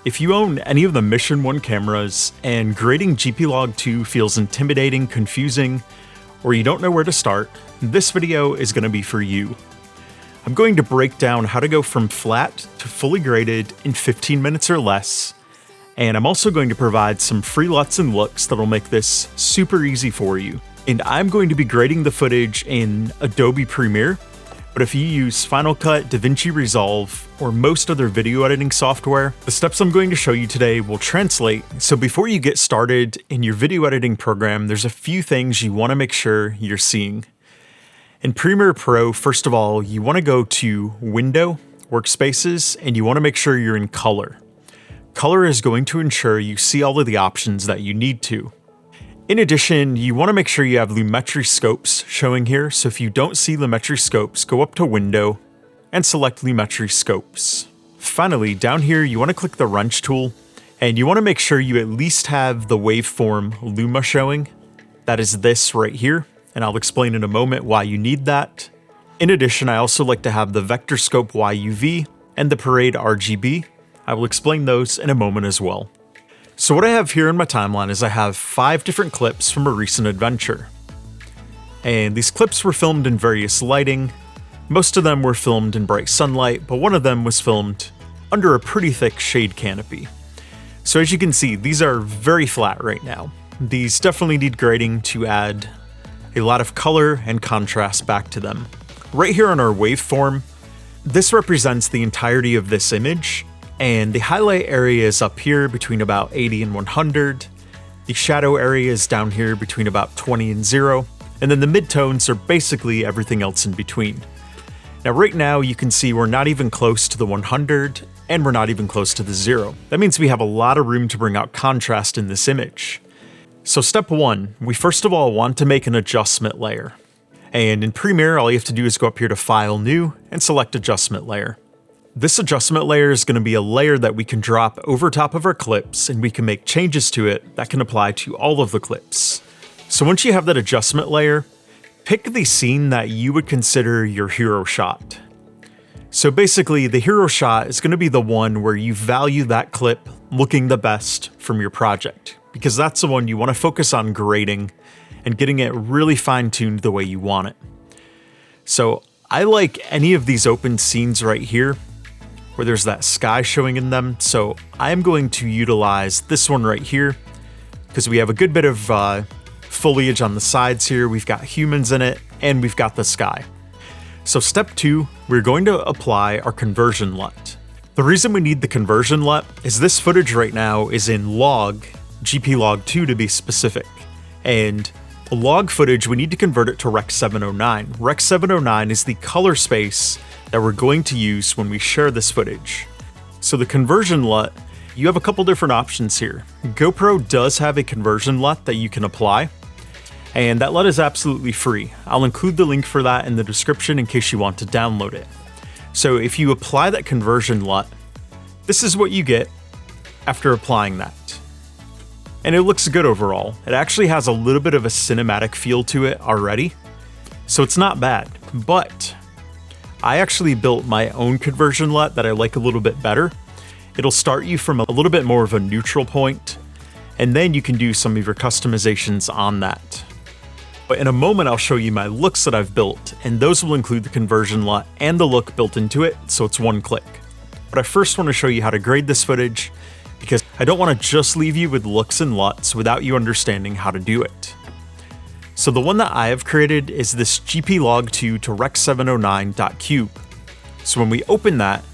If you own any of the Mission 1 cameras and grading GPLog2 feels intimidating, confusing, or you don't know where to start, this video is going to be for you. I'm going to break down how to go from flat to fully graded in 15 minutes or less, and I'm also going to provide some free LUTs and looks that'll make this super easy for you. And I'm going to be grading the footage in Adobe Premiere, but if you use Final Cut, DaVinci Resolve, or most other video editing software, the steps I'm going to show you today will translate. So before you get started in your video editing program, there's a few things you want to make sure you're seeing. In Premiere Pro, first of all, you want to go to Window, Workspaces, and you want to make sure you're in color. Color is going to ensure you see all of the options that you need to. In addition, you want to make sure you have Lumetri scopes showing here, so if you don't see Lumetri scopes, go up to Window and select Lumetri scopes. Finally, down here you want to click the wrench tool, and you want to make sure you at least have the waveform Luma showing. That is this right here, and I'll explain in a moment why you need that. In addition, I also like to have the vector scope YUV and the parade RGB. I will explain those in a moment as well. So what I have here in my timeline is I have 5 different clips from a recent adventure. And these clips were filmed in various lighting. Most of them were filmed in bright sunlight, but one of them was filmed under a pretty thick shade canopy. So as you can see, these are very flat right now. These definitely need grading to add a lot of color and contrast back to them. Right here on our waveform, this represents the entirety of this image. And the highlight area is up here between about 80 and 100. The shadow area is down here between about 20 and 0. And then the midtones are basically everything else in between. Now right now you can see we're not even close to the 100 and we're not even close to the 0. That means we have a lot of room to bring out contrast in this image. So step 1, we first of all want to make an adjustment layer. And in Premiere, all you have to do is go up here to File, New, and select Adjustment Layer. This adjustment layer is going to be a layer that we can drop over top of our clips, and we can make changes to it that can apply to all of the clips. So once you have that adjustment layer, pick the scene that you would consider your hero shot. So basically, the hero shot is going to be the one where you value that clip looking the best from your project, because that's the one you want to focus on grading and getting it really fine-tuned the way you want it. So I like any of these open scenes right here, where there's that sky showing in them. So I'm going to utilize this one right here because we have a good bit of foliage on the sides here. We've got humans in it and we've got the sky. So step 2, we're going to apply our conversion LUT. The reason we need the conversion LUT is this footage right now is in log, GPLog2 to be specific. And log footage, we need to convert it to Rec 709. Rec 709 is the color space that we're going to use when we share this footage. So the conversion LUT, you have a couple different options here. GoPro does have a conversion LUT that you can apply, and that LUT is absolutely free. I'll include the link for that in the description in case you want to download it. So if you apply that conversion LUT, this is what you get after applying that. And it looks good overall. It actually has a little bit of a cinematic feel to it already, so it's not bad. But I actually built my own conversion LUT that I like a little bit better. It'll start you from a little bit more of a neutral point, and then you can do some of your customizations on that. But in a moment, I'll show you my looks that I've built, and those will include the conversion LUT and the look built into it, so it's one click. But I first want to show you how to grade this footage, because I don't want to just leave you with looks and LUTs without you understanding how to do it. So the one that I have created is this GPLog2 to Rec709.cube. So when we open that,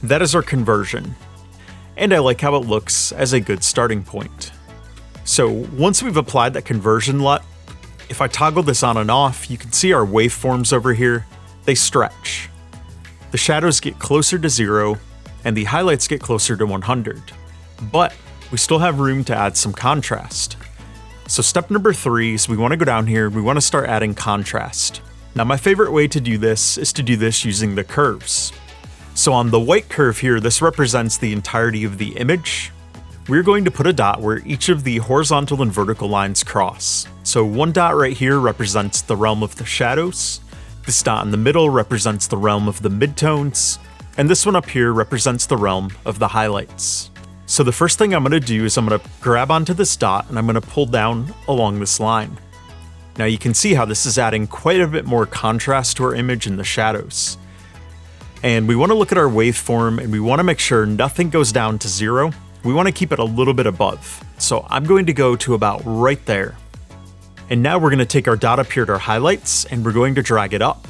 that is our conversion. And I like how it looks as a good starting point. So once we've applied that conversion LUT, if I toggle this on and off, you can see our waveforms over here, they stretch. The shadows get closer to 0, and the highlights get closer to 100. But we still have room to add some contrast. So step number 3 is we want to go down here, we want to start adding contrast. Now my favorite way to do this is to do this using the curves. So on the white curve here, this represents the entirety of the image. We're going to put a dot where each of the horizontal and vertical lines cross. So one dot right here represents the realm of the shadows. This dot in the middle represents the realm of the midtones. And this one up here represents the realm of the highlights. So the first thing I'm going to do is I'm going to grab onto this dot and I'm going to pull down along this line. Now you can see how this is adding quite a bit more contrast to our image in the shadows. And we want to look at our waveform and we want to make sure nothing goes down to 0. We want to keep it a little bit above. So I'm going to go to about right there. And now we're going to take our dot up here at our highlights and we're going to drag it up.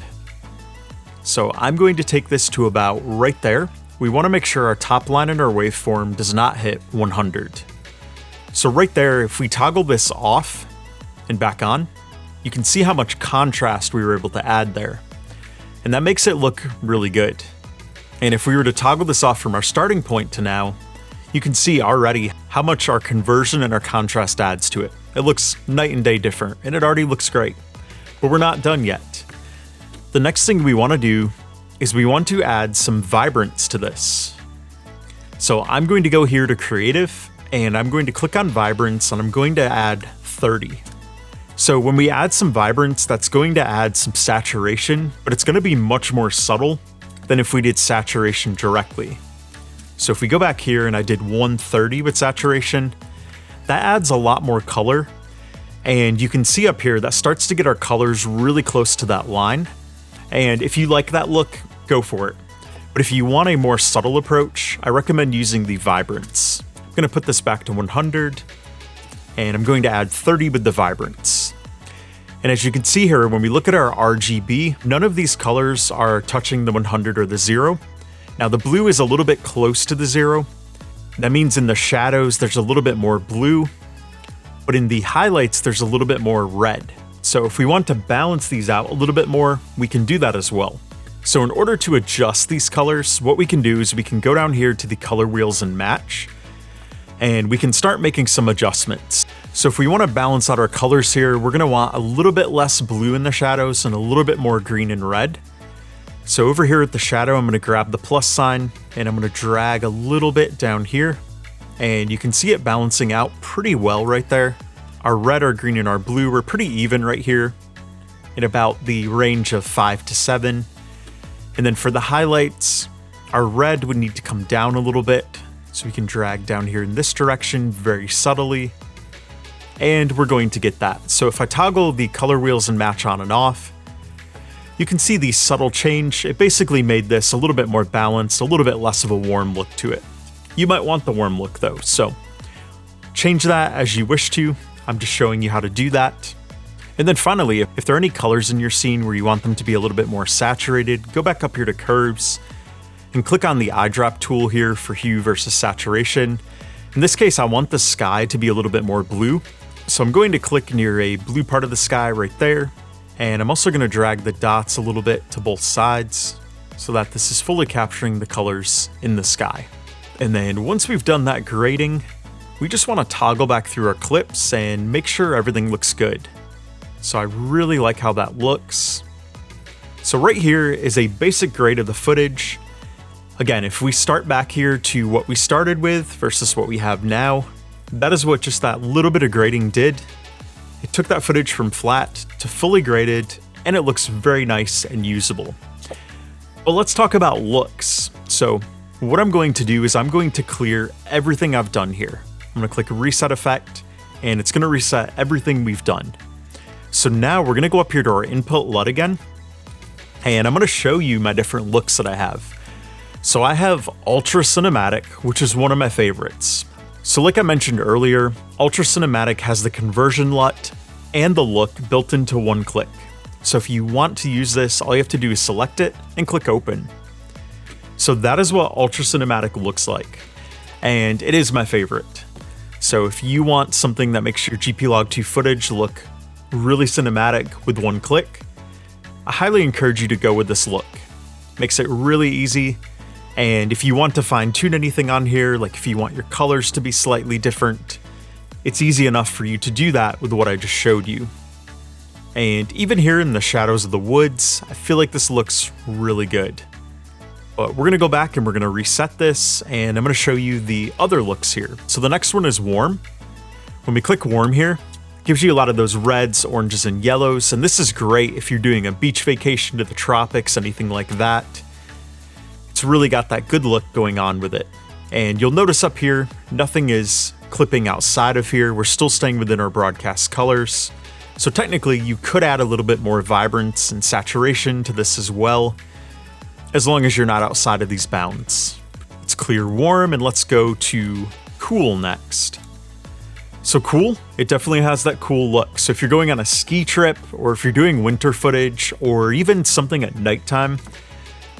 So I'm going to take this to about right there. We want to make sure our top line in our waveform does not hit 100. So right there, if we toggle this off and back on, you can see how much contrast we were able to add there. And that makes it look really good. And if we were to toggle this off from our starting point to now, you can see already how much our conversion and our contrast adds to it. It looks night and day different, and it already looks great. But we're not done yet. The next thing we want to do is we want to add some vibrance to this. So I'm going to go here to Creative, and I'm going to click on Vibrance, and I'm going to add 30. So when we add some vibrance, that's going to add some saturation, but it's going to be much more subtle than if we did saturation directly. So if we go back here and I did 130 with saturation, that adds a lot more color. And you can see up here that starts to get our colors really close to that line. And if you like that look, go for it. But if you want a more subtle approach, I recommend using the vibrance. I'm going to put this back to 100 and I'm going to add 30 with the vibrance. And as you can see here, when we look at our RGB, none of these colors are touching the 100 or the 0. Now the blue is a little bit close to the 0. That means in the shadows, there's a little bit more blue, but in the highlights, there's a little bit more red. So if we want to balance these out a little bit more, we can do that as well. So in order to adjust these colors, what we can do is we can go down here to the color wheels and match, and we can start making some adjustments. So if we want to balance out our colors here, we're going to want a little bit less blue in the shadows and a little bit more green and red. So over here at the shadow, I'm going to grab the plus sign and I'm going to drag a little bit down here. And you can see it balancing out pretty well right there. Our red, our green, and our blue are pretty even right here in about the range of 5 to 7. And then for the highlights, our red would need to come down a little bit. So we can drag down here in this direction very subtly. And we're going to get that. So if I toggle the color wheels and match on and off, you can see the subtle change. It basically made this a little bit more balanced, a little bit less of a warm look to it. You might want the warm look though, so change that as you wish to. I'm just showing you how to do that. And then finally, if there are any colors in your scene where you want them to be a little bit more saturated, go back up here to Curves and click on the eyedrop tool here for hue versus saturation. In this case, I want the sky to be a little bit more blue. So I'm going to click near a blue part of the sky right there. And I'm also going to drag the dots a little bit to both sides so that this is fully capturing the colors in the sky. And then once we've done that grading, we just want to toggle back through our clips and make sure everything looks good. So I really like how that looks. So right here is a basic grade of the footage. Again, if we start back here to what we started with versus what we have now, that is what just that little bit of grading did. It took that footage from flat to fully graded, and it looks very nice and usable. But let's talk about looks. So what I'm going to do is I'm going to clear everything I've done here. I'm going to click Reset Effect, and it's going to reset everything we've done. So now we're going to go up here to our input LUT again, and I'm going to show you my different looks that I have. So I have Ultra Cinematic, which is one of my favorites. So like I mentioned earlier, Ultra Cinematic has the conversion LUT and the look built into one click. So if you want to use this, all you have to do is select it and click open. So that is what Ultra Cinematic looks like. And it is my favorite. So if you want something that makes your GPLog2 footage look really cinematic with one click, I highly encourage you to go with this look. Makes it really easy. And if you want to fine tune anything on here, like if you want your colors to be slightly different, it's easy enough for you to do that with what I just showed you. And even here in the shadows of the woods, I feel like this looks really good. But we're gonna go back and we're gonna reset this, and I'm gonna show you the other looks here. So the next one is warm. When we click warm here, it gives you a lot of those reds, oranges, and yellows. And this is great if you're doing a beach vacation to the tropics, anything like that. It's really got that good look going on with it. And you'll notice up here, nothing is clipping outside of here. We're still staying within our broadcast colors. So technically you could add a little bit more vibrance and saturation to this as well, as long as you're not outside of these bounds. It's clear warm, and let's go to cool next. So cool, it definitely has that cool look. So if you're going on a ski trip, or if you're doing winter footage, or even something at nighttime,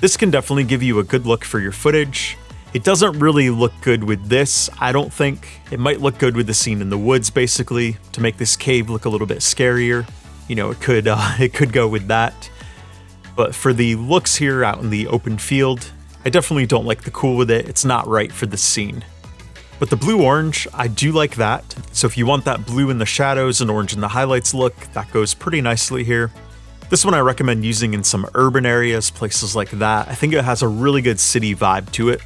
this can definitely give you a good look for your footage. It doesn't really look good with this, I don't think. It might look good with the scene in the woods, basically, to make this cave look a little bit scarier. You know, it could go with that. But for the looks here out in the open field, I definitely don't like the cool with it. It's not right for the scene. But the blue-orange, I do like that. So if you want that blue in the shadows and orange in the highlights look, that goes pretty nicely here. This one I recommend using in some urban areas, places like that. I think it has a really good city vibe to it.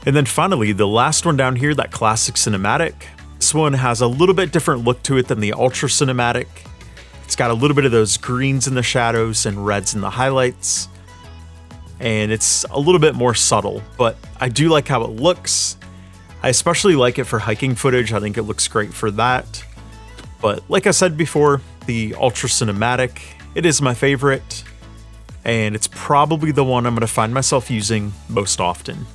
And then finally, the last one down here, that classic cinematic. This one has a little bit different look to it than the ultra cinematic. It's got a little bit of those greens in the shadows and reds in the highlights. And it's a little bit more subtle, but I do like how it looks. I especially like it for hiking footage. I think it looks great for that. But like I said before, the ultra cinematic, it is my favorite. And it's probably the one I'm going to find myself using most often.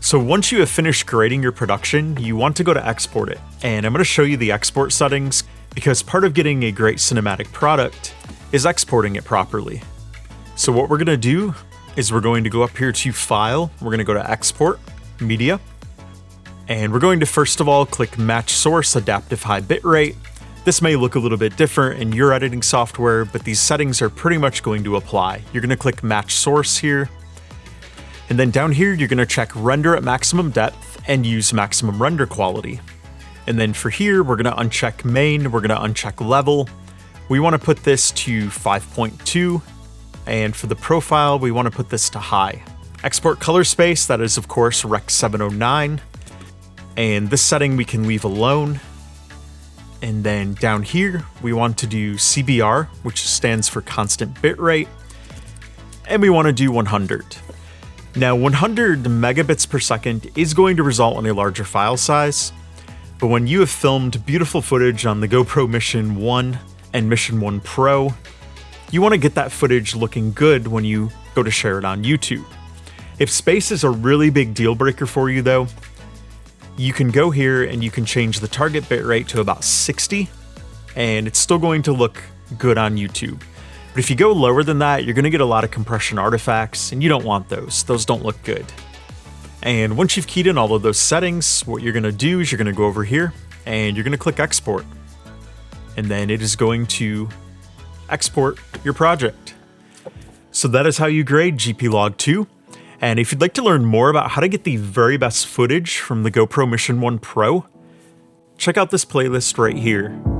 So once you have finished grading your production, you want to go to export it. And I'm going to show you the export settings, because part of getting a great cinematic product is exporting it properly. So what we're going to do is we're going to go up here to File, we're going to go to Export, Media, and we're going to first of all click Match Source Adaptive High Bitrate. This may look a little bit different in your editing software, but these settings are pretty much going to apply. You're going to click Match Source here. And then down here, you're going to check Render at Maximum Depth and use Maximum Render Quality. And then for here, we're going to uncheck Main, we're going to uncheck Level. We want to put this to 5.2. And for the profile, we want to put this to High. Export Color Space, that is of course Rec 709. And this setting we can leave alone. And then down here, we want to do CBR, which stands for Constant Bitrate. And we want to do 100. Now 100 megabits per second is going to result in a larger file size, but when you have filmed beautiful footage on the GoPro Mission 1 and Mission 1 Pro, you want to get that footage looking good when you go to share it on YouTube. If space is a really big deal breaker for you though, you can go here and you can change the target bitrate to about 60, and it's still going to look good on YouTube. But if you go lower than that, you're going to get a lot of compression artifacts, and you don't want those. Those don't look good. And once you've keyed in all of those settings, what you're going to do is you're going to go over here, and you're going to click Export. And then it is going to export your project. So that is how you grade GPLog2. And if you'd like to learn more about how to get the very best footage from the GoPro Mission 1 Pro, check out this playlist right here.